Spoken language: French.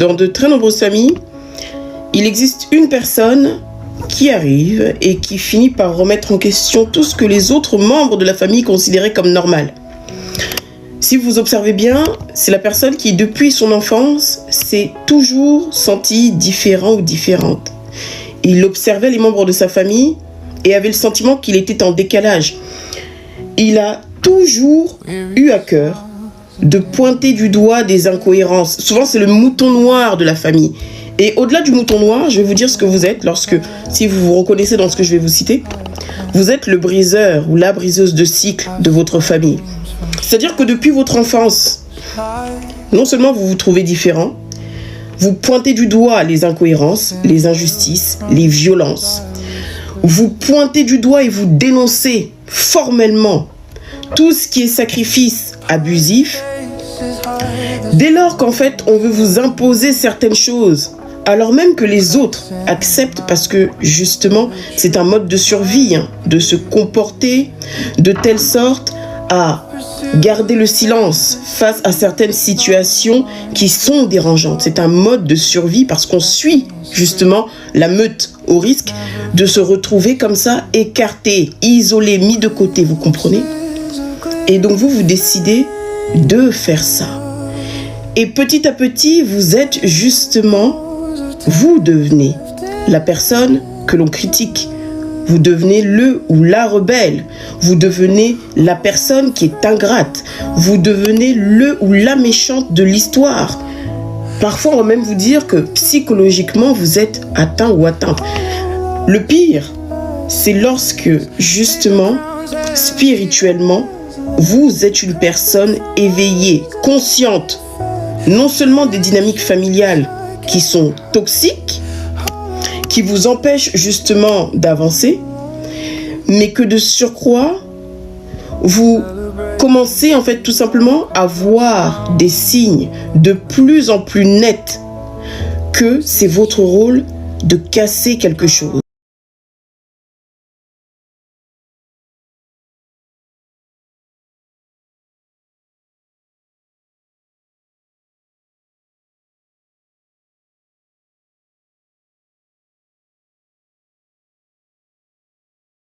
Dans de très nombreuses familles, il existe une personne qui arrive et qui finit par remettre en question tout ce que les autres membres de la famille considéraient comme normal. Si vous observez bien, c'est la personne qui, depuis son enfance, s'est toujours sentie différent ou différente. Il observait les membres de sa famille et avait le sentiment qu'il était en décalage. Il a toujours eu à cœur de pointer du doigt des incohérences. Souvent, c'est le mouton noir de la famille. Et au-delà du mouton noir, je vais vous dire ce que vous êtes si vous vous reconnaissez dans ce que je vais vous citer, vous êtes le briseur ou la briseuse de cycle de votre famille. C'est-à-dire que depuis votre enfance, non seulement vous vous trouvez différent, vous pointez du doigt les incohérences, les injustices, les violences. Vous pointez du doigt et vous dénoncez formellement tout ce qui est sacrifice abusif. Dès lors qu'en fait, on veut vous imposer certaines choses, alors même que les autres acceptent parce que justement, c'est un mode de survie, de se comporter de telle sorte à garder le silence face à certaines situations qui sont dérangeantes. C'est un mode de survie parce qu'on suit justement la meute au risque de se retrouver comme ça, écarté, isolé, mis de côté, vous comprenez? Et donc vous décidez de faire ça. Et petit à petit, vous devenez la personne que l'on critique. Vous devenez le ou la rebelle. Vous devenez la personne qui est ingrate. Vous devenez le ou la méchante de l'histoire. Parfois, on va même vous dire que psychologiquement, vous êtes atteint ou atteinte. Le pire, c'est lorsque, justement, spirituellement, vous êtes une personne éveillée, consciente, non seulement des dynamiques familiales qui sont toxiques, qui vous empêchent justement d'avancer, mais que de surcroît, vous commencez en fait tout simplement à voir des signes de plus en plus nets que c'est votre rôle de casser quelque chose.